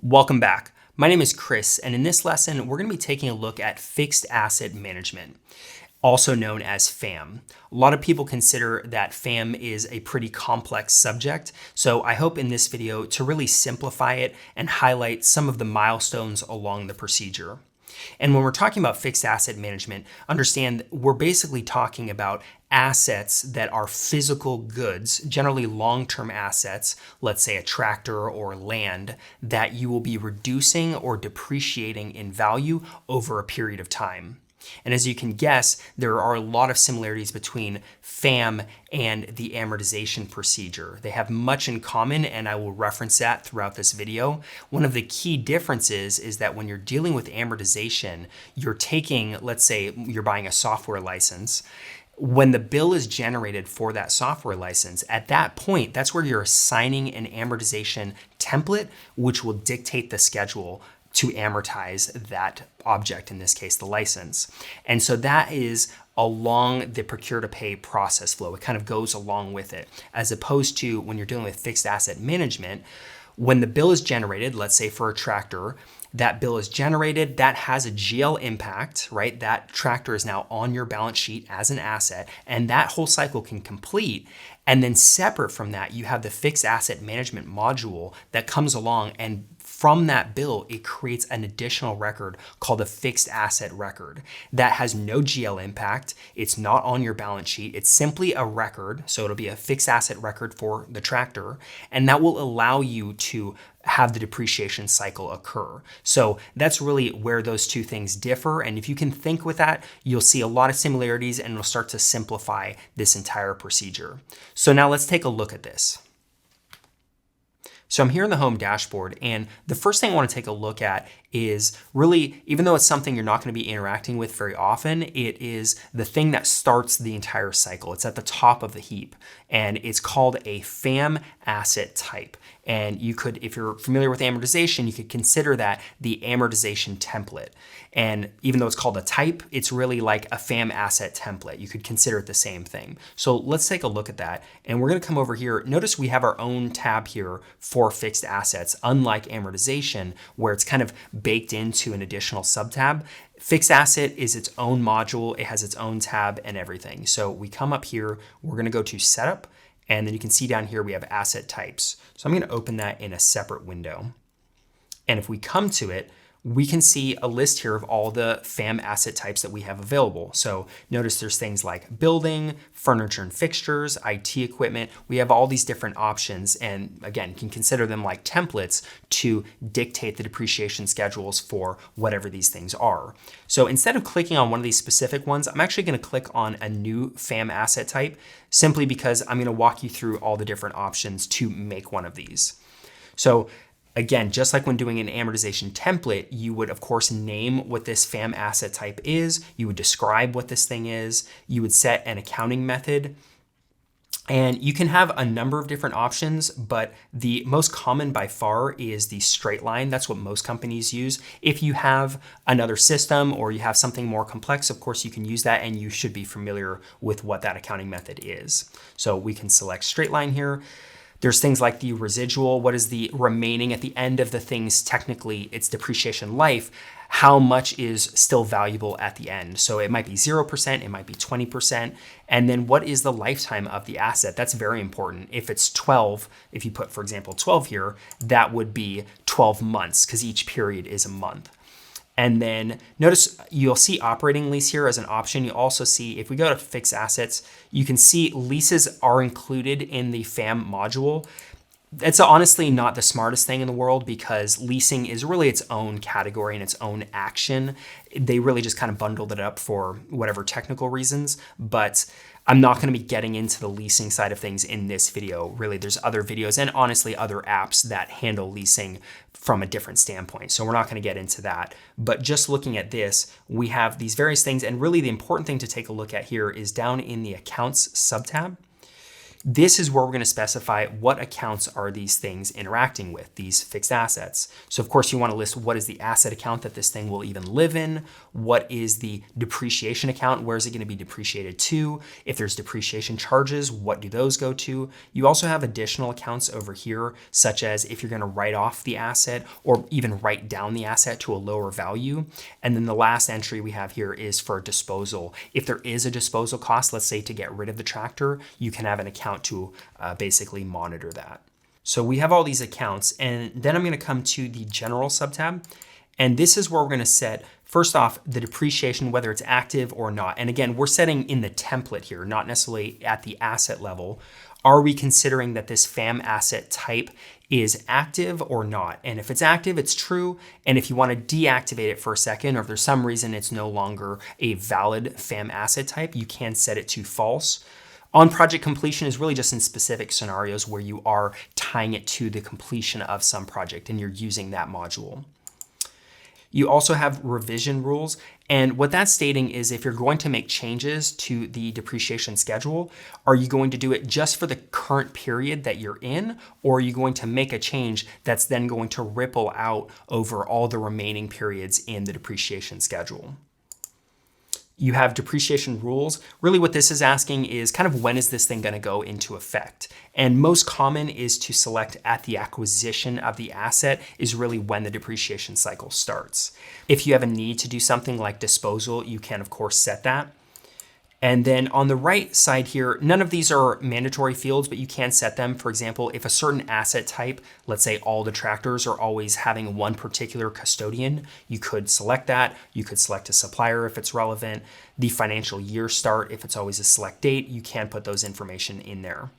Welcome back. My name is Chris, and in this lesson, we're going to be taking a look at fixed asset management, also known as FAM. A lot of people consider that FAM is a pretty complex subject, so I hope in this video to really simplify it and highlight some of the milestones along the procedure. And when we're talking about fixed asset management, understand we're basically talking about assets that are physical goods, generally long-term assets, let's say a tractor or land, that you will be reducing or depreciating in value over a period of time. And as you can guess, there are a lot of similarities between FAM and the amortization procedure. They have much in common, and I will reference that throughout this video. One of the key differences is that when you're dealing with amortization, you're taking, let's say you're buying a software license. When the bill is generated for that software license, at that point, that's where you're assigning an amortization template, which will dictate the schedule to amortize that object, in this case, the license. And so that is along the procure to pay process flow. It kind of goes along with it, as opposed to when you're dealing with fixed asset management, when the bill is generated, let's say for a tractor, that bill is generated, that has a GL impact, right? That tractor is now on your balance sheet as an asset, and that whole cycle can complete. And then separate from that, you have the fixed asset management module that comes along, and from that bill, it creates an additional record called a fixed asset record that has no GL impact. It's not on your balance sheet. It's simply a record. So it'll be a fixed asset record for the tractor, and that will allow you to have the depreciation cycle occur. So that's really where those two things differ. And if you can think with that, you'll see a lot of similarities, and it'll start to simplify this entire procedure. So now let's take a look at this. So I'm here in the home dashboard, and the first thing I want to take a look at is really, even though it's something you're not going to be interacting with very often, it is the thing that starts the entire cycle. It's at the top of the heap, and it's called a FAM asset type. And you could, if you're familiar with amortization, you could consider that the amortization template. And even though it's called a type, it's really like a FAM asset template. You could consider it the same thing. So let's take a look at that. And we're going to come over here. Notice we have our own tab here for fixed assets, unlike amortization, where it's kind of baked into an additional subtab. Fixed asset is its own module. It has its own tab and everything. So we come up here, we're going to go to setup, and then you can see down here we have asset types. So I'm going to open that in a separate window. And if we come to it, we can see a list here of all the FAM asset types that we have available. So notice there's things like building, furniture and fixtures, IT equipment. We have all these different options, and again, can consider them like templates to dictate the depreciation schedules for whatever these things are. So instead of clicking on one of these specific ones, I'm actually going to click on a new FAM asset type, simply because I'm going to walk you through all the different options to make one of these. So again, just like when doing an amortization template, you would of course name what this FAM asset type is, you would describe what this thing is, you would set an accounting method, and you can have a number of different options, but the most common by far is the straight line. That's what most companies use. If you have another system or you have something more complex, of course you can use that, and you should be familiar with what that accounting method is. So we can select straight line here. There's things like the residual. What is the remaining at the end of the thing's, technically its depreciation life? How much is still valuable at the end? So it might be 0%, it might be 20%. And then what is the lifetime of the asset? That's very important. If it's 12, if you put, for example, 12 here, that would be 12 months, because each period is a month. And then notice you'll see operating lease here as an option. You also see, if we go to fixed assets, you can see leases are included in the FAM module. It's honestly not the smartest thing in the world, because leasing is really its own category and its own action. They really just kind of bundled it up for whatever technical reasons, but I'm not going to be getting into the leasing side of things in this video. Really, there's other videos and honestly other apps that handle leasing from a different standpoint. So we're not going to get into that. But just looking at this, we have these various things. And really the important thing to take a look at here is down in the accounts subtab. This is where we're going to specify what accounts are these things interacting with, these fixed assets. So of course you want to list what is the asset account that this thing will even live in, what is the depreciation account, where is it going to be depreciated to, if there's depreciation charges, what do those go to. You also have additional accounts over here, such as if you're going to write off the asset or even write down the asset to a lower value. And then the last entry we have here is for disposal. If there is a disposal cost, let's say to get rid of the tractor, you can have an account to basically monitor that. So we have all these accounts, and then I'm going to come to the general subtab. And this is where we're going to set, first off, the depreciation, whether it's active or not. And again, we're setting in the template here, not necessarily at the asset level. Are we considering that this FAM asset type is active or not? And if it's active, it's true. And if you want to deactivate it for a second, or if there's some reason it's no longer a valid FAM asset type, you can set it to false. On project completion is really just in specific scenarios where you are tying it to the completion of some project and you're using that module. You also have revision rules. And what that's stating is if you're going to make changes to the depreciation schedule, are you going to do it just for the current period that you're in, or are you going to make a change that's then going to ripple out over all the remaining periods in the depreciation schedule? You have depreciation rules. Really what this is asking is kind of when is this thing going to go into effect? And most common is to select at the acquisition of the asset is really when the depreciation cycle starts. If you have a need to do something like disposal, you can of course set that. And then on the right side here, none of these are mandatory fields, but you can set them. For example, if a certain asset type, let's say all the tractors are always having one particular custodian, you could select that. You could select a supplier if it's relevant. The financial year start, if it's always a select date, you can put those information in there.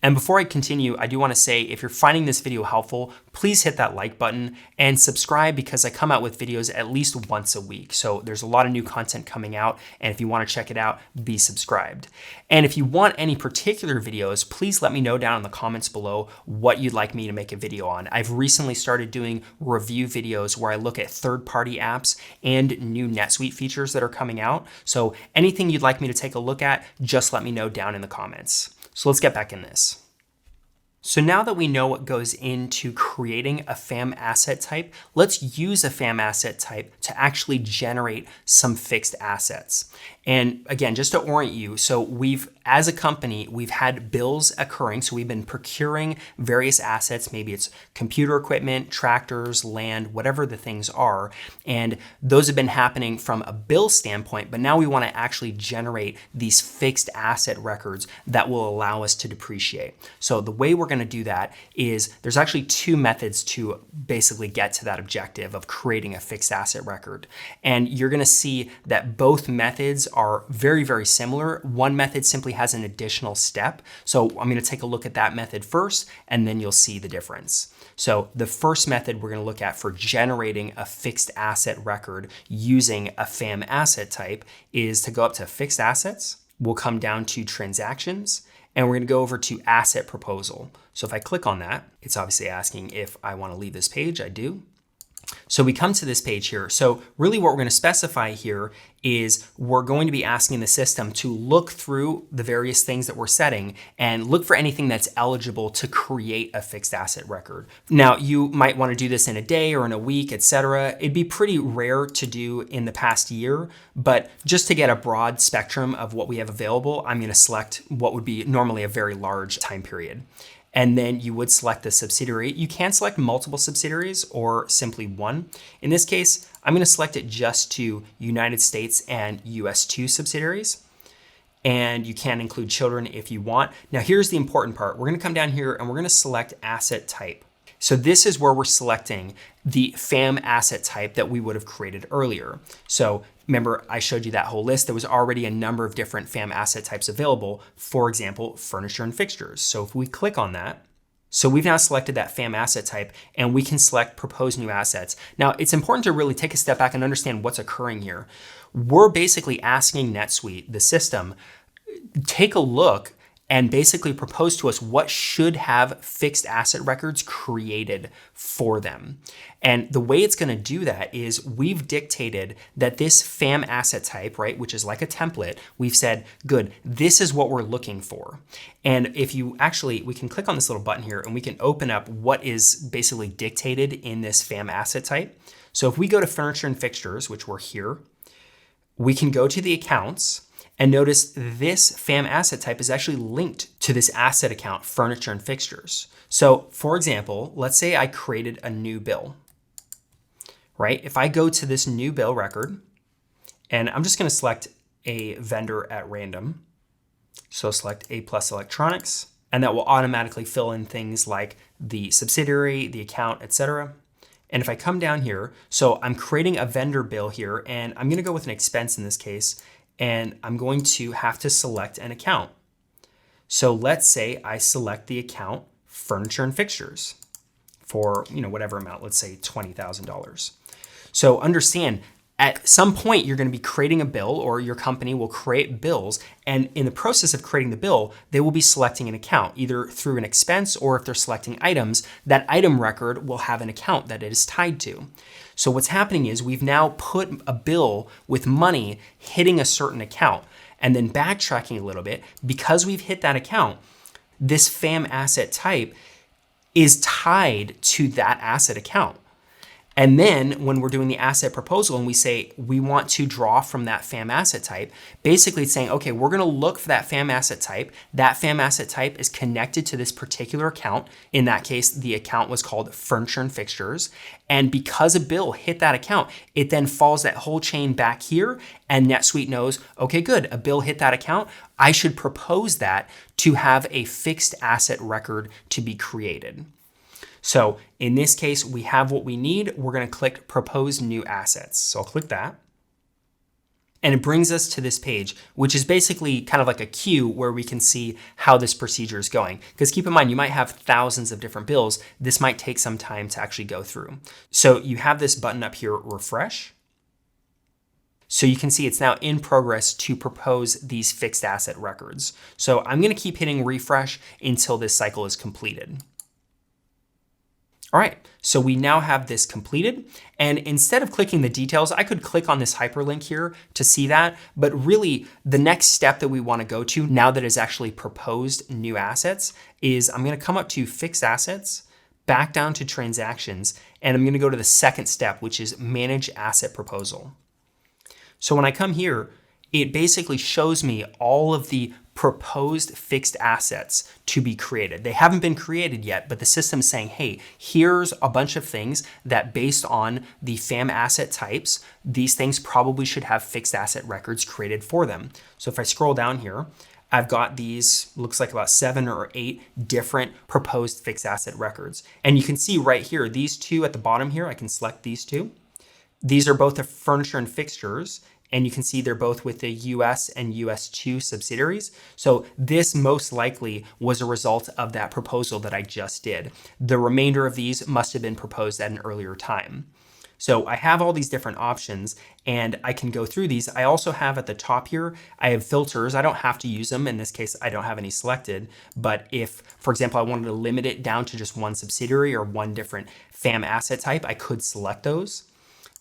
And before I continue, I do want to say if you're finding this video helpful, please hit that like button and subscribe because I come out with videos at least once a week. So there's a lot of new content coming out, and if you want to check it out, be subscribed. And if you want any particular videos, please let me know down in the comments below what you'd like me to make a video on. I've recently started doing review videos where I look at third-party apps and new NetSuite features that are coming out. So anything you'd like me to take a look at, just let me know down in the comments. So let's get back in this. So now that we know what goes into creating a FAM asset type, let's use a FAM asset type to actually generate some fixed assets. And again, just to orient you, so as a company, we've had bills occurring. So we've been procuring various assets. Maybe it's computer equipment, tractors, land, whatever the things are. And those have been happening from a bill standpoint, but now we want to actually generate these fixed asset records that will allow us to depreciate. So the way we're going to do that is there's actually two methods to basically get to that objective of creating a fixed asset record. And you're going to see that both methods are very, very similar. One method simply has an additional step. So I'm going to take a look at that method first, and then you'll see the difference. So the first method we're going to look at for generating a fixed asset record using a FAM asset type is to go up to fixed assets. We'll come down to transactions, and we're going to go over to asset proposal. So if I click on that, it's obviously asking if I want to leave this page. I do. So we come to this page here. So really what we're going to specify here is we're going to be asking the system to look through the various things that we're setting and look for anything that's eligible to create a fixed asset record. Now, you might want to do this in a day or in a week, etc. It'd be pretty rare to do in the past year, but just to get a broad spectrum of what we have available, I'm going to select what would be normally a very large time period. And then you would select the subsidiary. You can select multiple subsidiaries or simply one. In this case, I'm going to select it just to United States and US2 subsidiaries. And you can include children if you want. Now here's the important part. We're going to come down here and we're going to select asset type. So this is where we're selecting the FAM asset type that we would have created earlier. So remember, I showed you that whole list. There was already a number of different FAM asset types available. For example, furniture and fixtures. So if we click on that, so we've now selected that FAM asset type and we can select propose new assets. Now it's important to really take a step back and understand what's occurring here. We're basically asking NetSuite, the system, take a look and basically propose to us what should have fixed asset records created for them. And the way it's going to do that is we've dictated that this FAM asset type, right, which is like a template, we've said, good, this is what we're looking for. And if you actually, we can click on this little button here and we can open up what is basically dictated in this FAM asset type. So if we go to furniture and fixtures, which we're here, we can go to the accounts and notice this FAM asset type is actually linked to this asset account, furniture and fixtures. So for example, let's say I created a new bill, right? If I go to this new bill record, and I'm just going to select a vendor at random. So select A+ Electronics, and that will automatically fill in things like the subsidiary, the account, etc. And if I come down here, so I'm creating a vendor bill here, and I'm going to go with an expense in this case, and I'm going to have to select an account. So let's say I select the account furniture and fixtures for, whatever amount, let's say $20,000. So understand, at some point you're going to be creating a bill, or your company will create bills, and in the process of creating the bill, they will be selecting an account, either through an expense, or if they're selecting items, that item record will have an account that it is tied to. So what's happening is we've now put a bill with money hitting a certain account, and then backtracking a little bit, because we've hit that account, this FAM asset type is tied to that asset account. And then when we're doing the asset proposal and we say we want to draw from that FAM asset type, basically it's saying, okay, we're going to look for that FAM asset type. That FAM asset type is connected to this particular account. In that case, the account was called furniture and fixtures. And because a bill hit that account, it then follows that whole chain back here, and NetSuite knows, okay, good, a bill hit that account. I should propose that to have a fixed asset record to be created. So in this case, we have what we need. We're going to click Propose New Assets. So I'll click that. And it brings us to this page, which is basically kind of like a queue where we can see how this procedure is going. Because keep in mind, you might have thousands of different bills. This might take some time to actually go through. So you have this button up here, Refresh. So you can see it's now in progress to propose these fixed asset records. So I'm going to keep hitting refresh until this cycle is completed. All right, so we now have this completed, and instead of clicking the details, I could click on this hyperlink here to see that, but really the next step that we want to go to now that it's actually proposed new assets is I'm going to come up to fixed assets, back down to transactions, and I'm going to go to the second step, which is manage asset proposal. So when I come here, it basically shows me all of the proposed fixed assets to be created. They haven't been created yet, but the system's saying, hey, here's a bunch of things that based on the FAM asset types, these things probably should have fixed asset records created for them. So if I scroll down here, I've got these, looks like about 7 or 8 different proposed fixed asset records. And you can see right here, these two at the bottom here, I can select these two. These are both the furniture and fixtures. And you can see they're both with the US and US2 subsidiaries. So this most likely was a result of that proposal that I just did. The remainder of these must have been proposed at an earlier time. So I have all these different options and I can go through these. I also have at the top here, I have filters. I don't have to use them. In this case, I don't have any selected. But if, for example, I wanted to limit it down to just one subsidiary or one different FAM asset type, I could select those.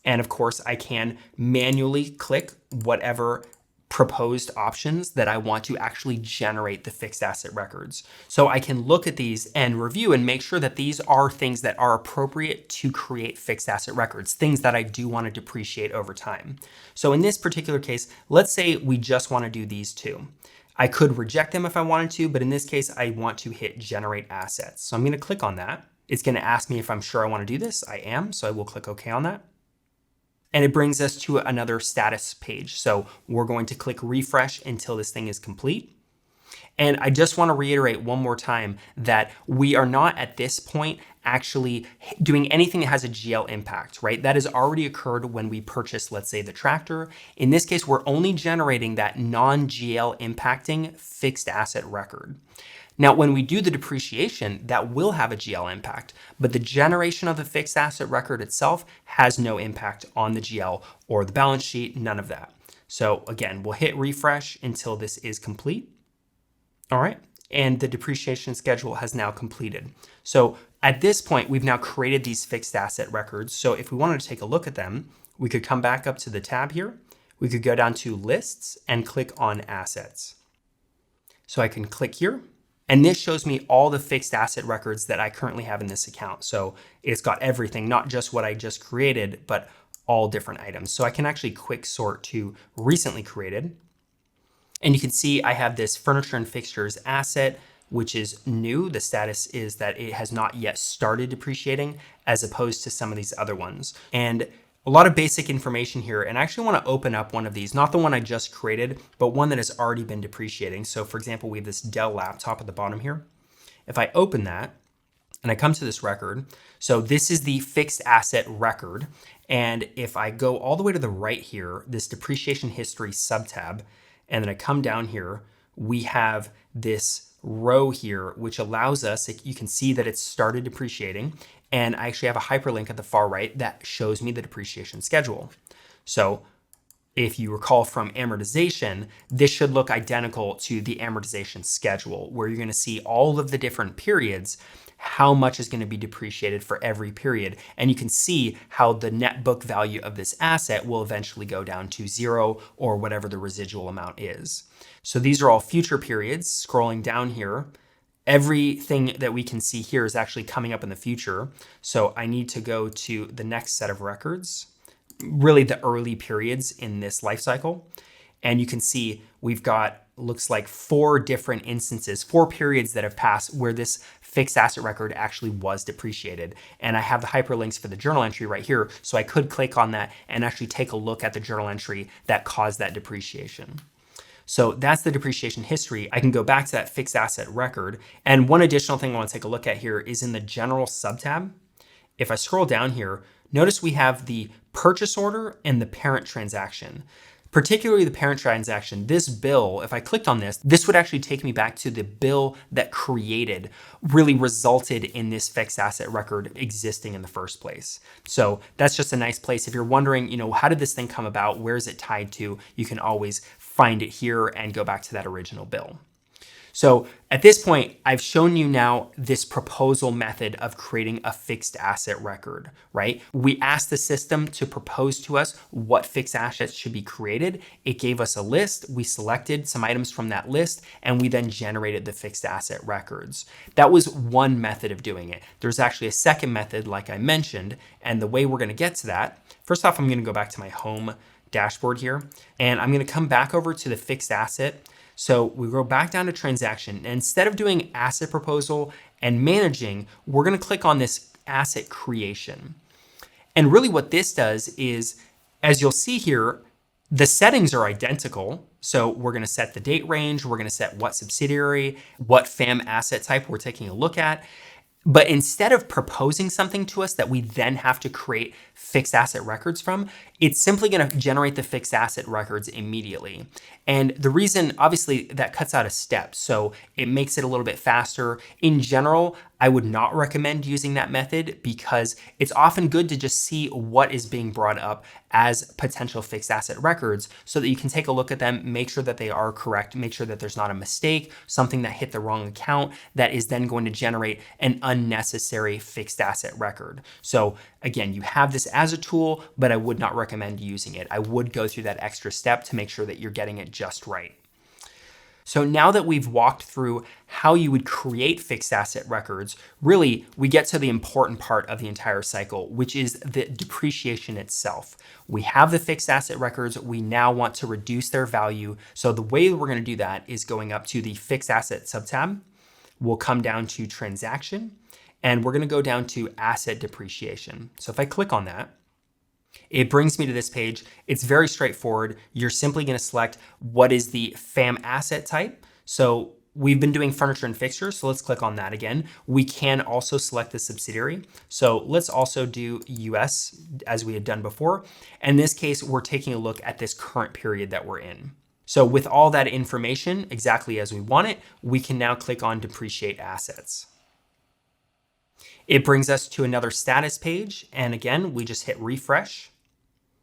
And of course, I can manually click whatever proposed options that I want to actually generate the fixed asset records. So I can look at these and review and make sure that these are things that are appropriate to create fixed asset records, things that I do want to depreciate over time. So in this particular case, let's say we just want to do these two. I could reject them if I wanted to, but in this case, I want to hit Generate Assets. So I'm going to click on that. It's going to ask me if I'm sure I want to do this. I am, so I will click OK on that. And it brings us to another status page. So we're going to click refresh until this thing is complete. And I just want to reiterate one more time that we are not at this point actually doing anything that has a GL impact, right? That has already occurred when we purchased, let's say, the tractor. In this case, we're only generating that non-GL impacting fixed asset record. Now, when we do the depreciation, that will have a GL impact, but the generation of the fixed asset record itself has no impact on the GL or the balance sheet, none of that. So again, we'll hit refresh until this is complete. All right. and the depreciation schedule has now completed. So at this point, we've now created these fixed asset records. So if we wanted to take a look at them, we could come back up to the tab here. We could go down to lists and click on assets. So I can click here, and this shows me all the fixed asset records that I currently have in this account. So it's got everything, not just what I just created, but all different items. So I can actually quick sort to recently created. And you can see I have this furniture and fixtures asset, which is new. The status is that it has not yet started depreciating, as opposed to some of these other ones. And a lot of basic information here. And I actually want to open up one of these, not the one I just created, but one that has already been depreciating. So for example, we have this Dell laptop at the bottom here. If I open that and I come to this record, so this is the fixed asset record. And if I go all the way to the right here, this depreciation history subtab, and then I come down here, we have this row here, which allows us, you can see that it's started depreciating. And I actually have a hyperlink at the far right that shows me the depreciation schedule. So if you recall from amortization, this should look identical to the amortization schedule, where you're going to see all of the different periods, how much is going to be depreciated for every period. And you can see how the net book value of this asset will eventually go down to 0 or whatever the residual amount is. So these are all future periods. Scrolling down here, everything that we can see here is actually coming up in the future. So I need to go to the next set of records, really the early periods in this life cycle. And you can see we've got, looks like 4 different instances, 4 periods that have passed where this fixed asset record actually was depreciated. And I have the hyperlinks for the journal entry right here. So I could click on that and actually take a look at the journal entry that caused that depreciation. So that's the depreciation history. I can go back to that fixed asset record. And one additional thing I want to take a look at here is in the general subtab. If I scroll down here, notice we have the purchase order and the parent transaction. Particularly the parent transaction, this bill, if I clicked on this, this would actually take me back to the bill that really resulted in this fixed asset record existing in the first place. So that's just a nice place. If you're wondering, how did this thing come about? Where is it tied to? You can always find it here and go back to that original bill. So at this point, I've shown you now this proposal method of creating a fixed asset record, right? We asked the system to propose to us what fixed assets should be created. It gave us a list. We selected some items from that list, and we then generated the fixed asset records. That was one method of doing it. There's actually a second method, like I mentioned, and the way we're going to get to that, first off, I'm going to go back to my home dashboard here, and I'm going to come back over to the fixed asset. So we go back down to transaction. And instead of doing asset proposal and managing, we're going to click on this asset creation. And really what this does is, as you'll see here, the settings are identical. So we're going to set the date range. We're going to set what subsidiary, what FAM asset type we're taking a look at. But instead of proposing something to us that we then have to create fixed asset records from, it's simply going to generate the fixed asset records immediately. And the reason, obviously, that cuts out a step, so it makes it a little bit faster. In general, I would not recommend using that method because it's often good to just see what is being brought up as potential fixed asset records so that you can take a look at them, make sure that they are correct, make sure that there's not a mistake, something that hit the wrong account that is then going to generate an unnecessary fixed asset record. So again, you have this as a tool, but I would not recommend using it. I would go through that extra step to make sure that you're getting it just right. So now that we've walked through how you would create fixed asset records, really we get to the important part of the entire cycle, which is the depreciation itself. We have the fixed asset records. We now want to reduce their value. So the way we're going to do that is going up to the fixed asset subtab. We'll come down to transaction, and we're going to go down to asset depreciation. So if I click on that, it brings me to this page. It's very straightforward. You're simply going to select what is the FAM asset type. So we've been doing furniture and fixtures, so let's click on that again. We can also select the subsidiary. So let's also do US as we had done before. In this case, we're taking a look at this current period that we're in. So with all that information exactly as we want it, we can now click on depreciate assets. It brings us to another status page. And again, we just hit refresh.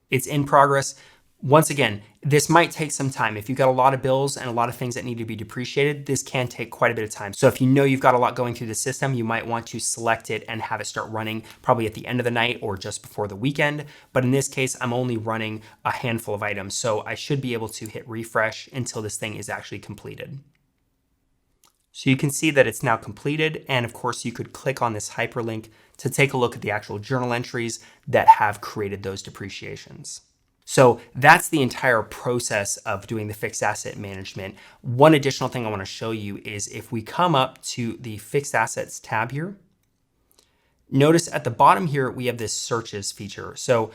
It's in progress. Once again, this might take some time. If you've got a lot of bills and a lot of things that need to be depreciated, this can take quite a bit of time. So if you know you've got a lot going through the system, you might want to select it and have it start running probably at the end of the night or just before the weekend. But in this case, I'm only running a handful of items. So I should be able to hit refresh until this thing is actually completed. So you can see that it's now completed. And of course, you could click on this hyperlink to take a look at the actual journal entries that have created those depreciations. So that's the entire process of doing the fixed asset management. One additional thing I want to show you is if we come up to the fixed assets tab here, notice at the bottom here, we have this searches feature. So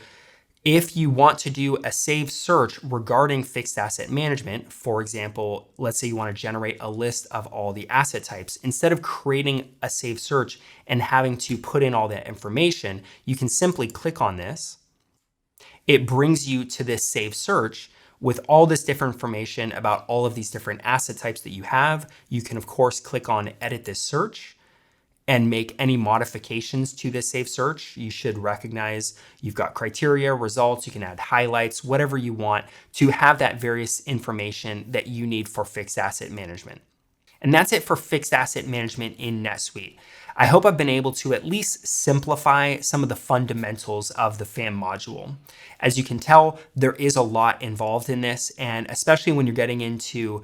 if you want to do a saved search regarding fixed asset management, for example, let's say you want to generate a list of all the asset types, instead of creating a saved search and having to put in all that information, you can simply click on this. It brings you to this saved search with all this different information about all of these different asset types that you have. You can, of course, click on edit this search and make any modifications to this saved search. You should recognize you've got criteria, results, you can add highlights, whatever you want to have that various information that you need for fixed asset management. And that's it for fixed asset management in NetSuite. I hope I've been able to at least simplify some of the fundamentals of the FAM module. As you can tell, there is a lot involved in this, and especially when you're getting into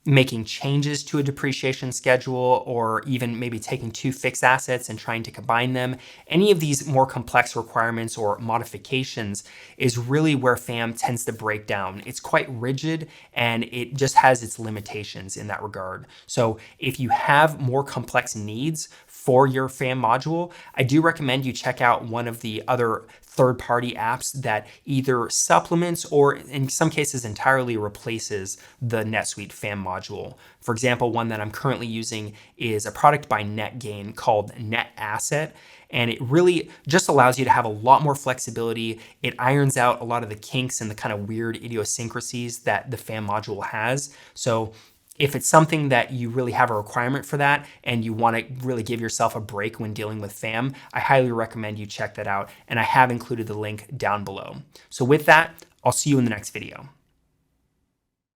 making changes to a depreciation schedule, or even maybe taking two fixed assets and trying to combine them. Any of these more complex requirements or modifications is really where FAM tends to break down. It's quite rigid and it just has its limitations in that regard. So if you have more complex needs for your FAM module, I do recommend you check out one of the other third-party apps that either supplements or in some cases entirely replaces the NetSuite FAM module. For example, one that I'm currently using is a product by NetGain called NetAsset, and it really just allows you to have a lot more flexibility. It irons out a lot of the kinks and the kind of weird idiosyncrasies that the FAM module has. So if it's something that you really have a requirement for that and you want to really give yourself a break when dealing with FAM, I highly recommend you check that out. And I have included the link down below. So with that, I'll see you in the next video.